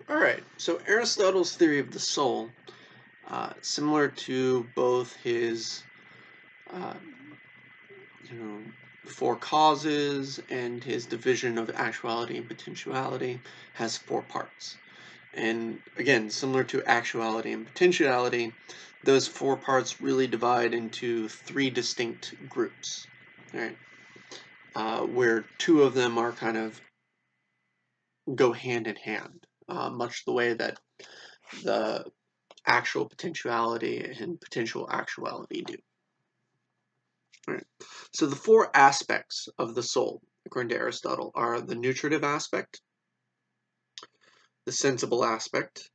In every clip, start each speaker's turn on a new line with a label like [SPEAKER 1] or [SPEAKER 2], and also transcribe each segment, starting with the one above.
[SPEAKER 1] All right, so Aristotle's theory of the soul, similar to both his, uh, you know, four causes and his division of actuality and potentiality, has four parts. And again, similar to actuality and potentiality, those four parts really divide into three distinct groups, right? Where two of them are kind of go hand in hand, much the way that the actual potentiality and potential actuality do. Right. So the four aspects of the soul, according to Aristotle, are the nutritive aspect, the sensible aspect,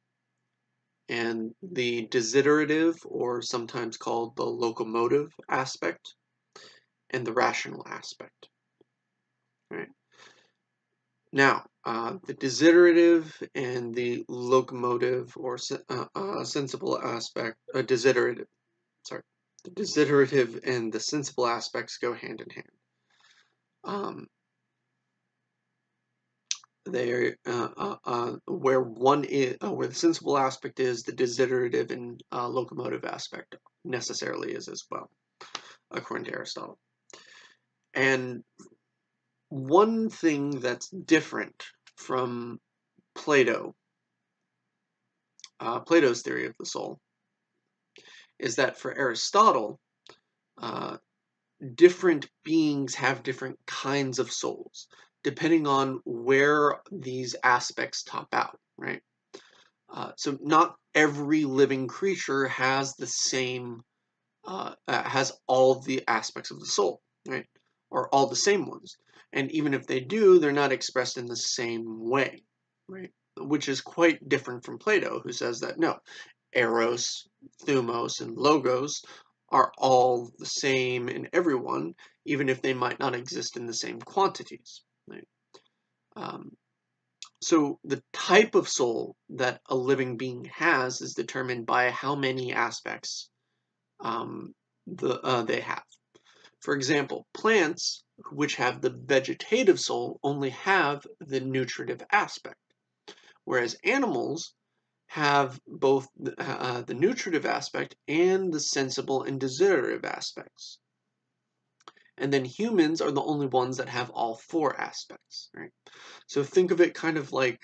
[SPEAKER 1] and the desiderative, or sometimes called the locomotive aspect, and the rational aspect. Right. Now, the desiderative and the locomotive or sensible aspect, desiderative, sorry, the desiderative and the sensible aspects go hand in hand. Um, they where one is where the sensible aspect is, the desiderative and locomotive aspect necessarily is as well, according to Aristotle. And one thing that's different from Plato, Plato's theory of the soul, is that for Aristotle, uh, different beings have different kinds of souls, depending on where these aspects top out, right? So not every living creature has the same, has all the aspects of the soul, right? Or all the same ones. And even if they do, they're not expressed in the same way, right? Which is quite different from Plato, who says that no, eros, thumos, and logos are all the same in everyone, even if they might not exist in the same quantities, right? Um, so the type of soul that a living being has is determined by how many aspects they have. For example, plants, which have the vegetative soul, only have the nutritive aspect, whereas animals have both the nutritive aspect and the sensible and desiderative aspects. And then humans are the only ones that have all four aspects, right? So think of it kind of like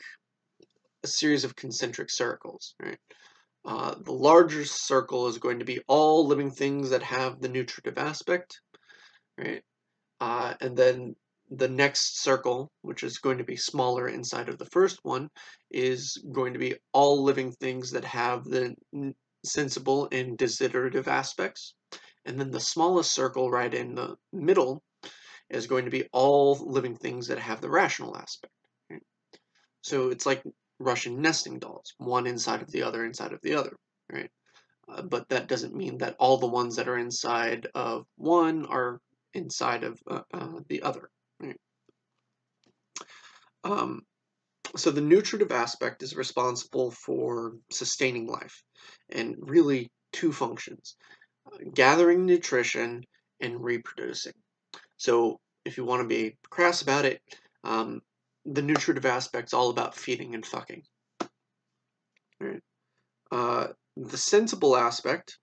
[SPEAKER 1] a series of concentric circles, right? The larger circle is going to be all living things that have the nutritive aspect, right? And then the next circle, which is going to be smaller inside of the first one, is going to be all living things that have the sensible and desiderative aspects. And then the smallest circle right in the middle is going to be all living things that have the rational aspect. Right? So it's like Russian nesting dolls, one inside of the other, right? But that doesn't mean that all the ones that are inside of one are inside of the other. Right? Um, so the nutritive aspect is responsible for sustaining life, and really two functions: gathering nutrition and reproducing. So if you want to be crass about it, um, the nutritive aspect's all about feeding and fucking. Right? The sensible aspect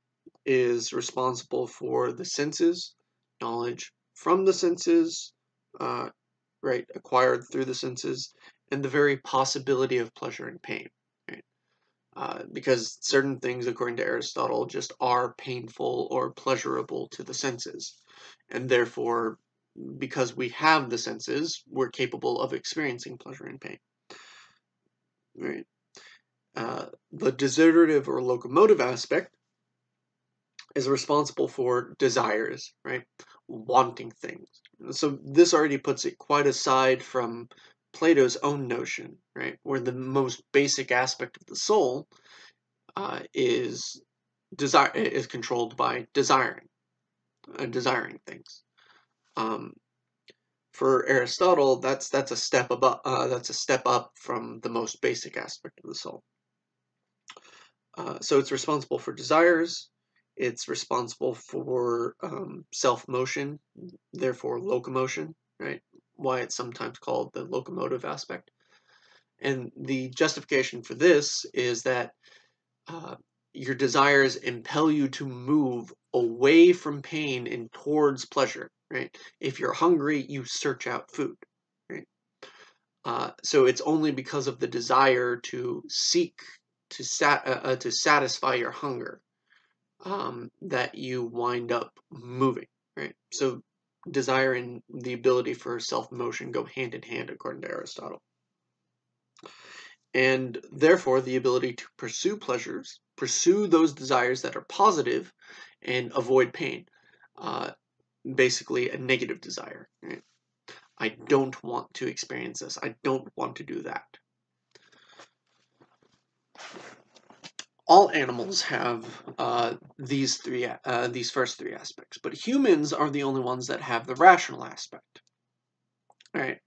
[SPEAKER 1] is responsible for the senses, knowledge from the senses, uh, right, acquired through the senses, and the very possibility of pleasure and pain, right? Because certain things, according to Aristotle, just are painful or pleasurable to the senses, and therefore, because we have the senses, we're capable of experiencing pleasure and pain, right? The desiderative or locomotive aspect is responsible for desires, right? Wanting things. So this already puts it quite aside from Plato's own notion, right? Where the most basic aspect of the soul is controlled by desiring things. Um, for Aristotle, that's a step above. That's a step up from the most basic aspect of the soul. So it's responsible for desires. It's responsible for self-motion, therefore locomotion, right? Why it's sometimes called the locomotive aspect. And the justification for this is that your desires impel you to move away from pain and towards pleasure, right? If you're hungry, you search out food, right? So it's only because of the desire to seek to satisfy your hunger that you wind up moving, right? So desire and the ability for self-motion go hand in hand, according to Aristotle. And therefore, the ability to pursue pleasures, pursue those desires that are positive, and avoid pain. Basically, a negative desire, right? I don't want to experience this. I don't want to do that. All animals have these first three aspects, but humans are the only ones that have the rational aspect, right?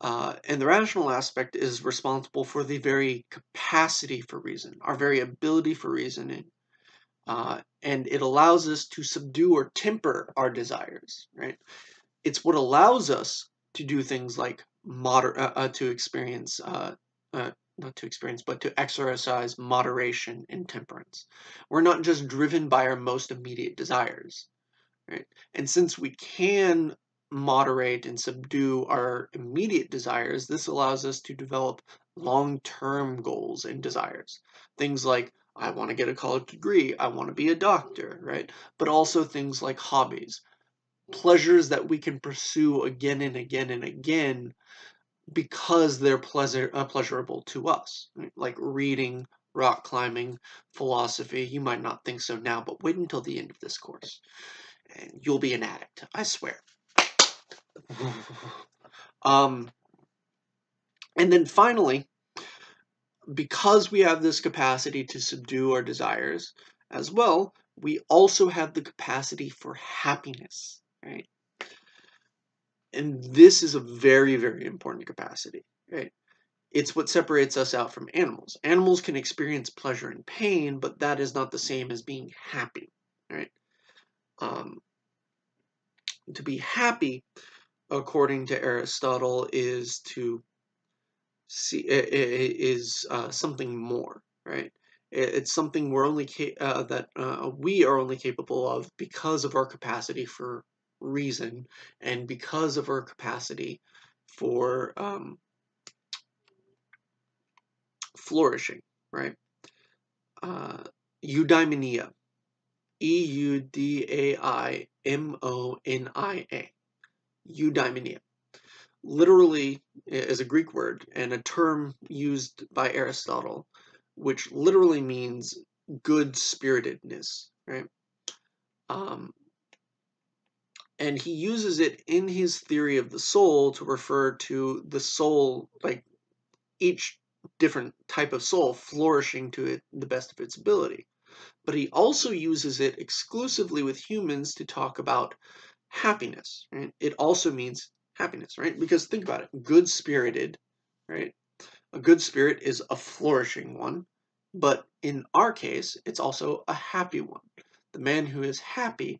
[SPEAKER 1] And the rational aspect is responsible for the very capacity for reason, our very ability for reasoning, and it allows us to subdue or temper our desires, right? It's what allows us to do things like to experience not to experience, but to exercise moderation and temperance. We're not just driven by our most immediate desires, right? And since we can moderate and subdue our immediate desires, this allows us to develop long-term goals and desires. Things like, I want to get a college degree, I want to be a doctor, right? But also things like hobbies, pleasures that we can pursue again and again and again because they're pleasurable to us, right? Like reading, rock climbing, philosophy. You might not think so now, but wait until the end of this course, and you'll be an addict, I swear. And then finally, because we have this capacity to subdue our desires as well, we also have the capacity for happiness, right? And this is a very, very important capacity, right? It's what separates us out from animals. Animals can experience pleasure and pain, but that is not the same as being happy, right? To be happy, according to Aristotle, is to see is something more, right? It's something we're only that we are only capable of because of our capacity for reason and because of our capacity for flourishing, right? Eudaimonia, Eudaimonia, eudaimonia. Literally is a Greek word and a term used by Aristotle, which literally means good-spiritedness, right? And he uses it in his theory of the soul to refer to the soul, like each different type of soul flourishing to the best of its ability. But he also uses it exclusively with humans to talk about happiness, right? It also means happiness, right? Because think about it, good-spirited, right? A good spirit is a flourishing one, but in our case, it's also a happy one. The man who is happy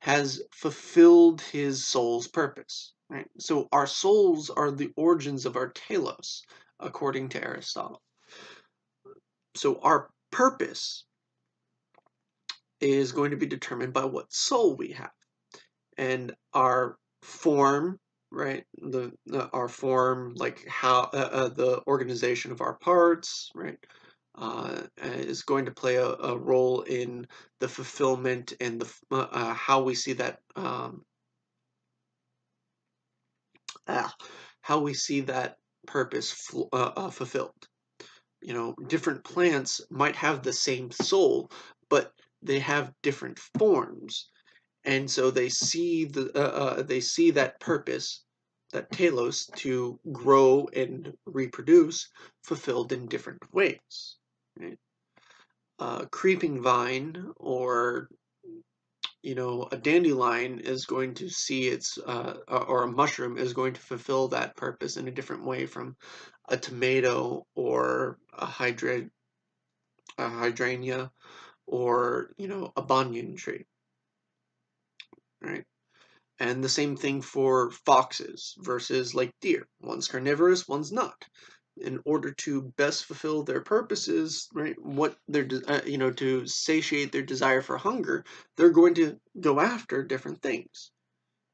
[SPEAKER 1] has fulfilled his soul's purpose, right? So our souls are the origins of our telos, according to Aristotle. So our purpose is going to be determined by what soul we have. And our form, right? Our form, like how the organization of our parts, right, is going to play a role in the fulfillment and the how we see that how we see that purpose fulfilled. You know, different plants might have the same soul, but they have different forms. And so they see that purpose, that telos, to grow and reproduce, fulfilled in different ways. Right? Creeping vine or a dandelion is going to see its or a mushroom is going to fulfill that purpose in a different way from a tomato or a hydrangea or a banyan tree. Right? And the same thing for foxes versus like deer. One's carnivorous, one's not. in order to best fulfill their purposes, right? What their to satiate their desire for hunger, they're going to go after different things,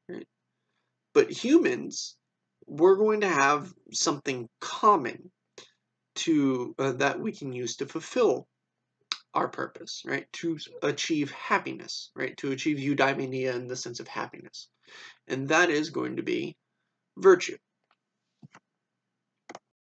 [SPEAKER 1] right? But humans, we're going to have something common to that we can use to fulfill our purpose, right? To achieve happiness, right? To achieve eudaimonia in the sense of happiness. And that is going to be virtue,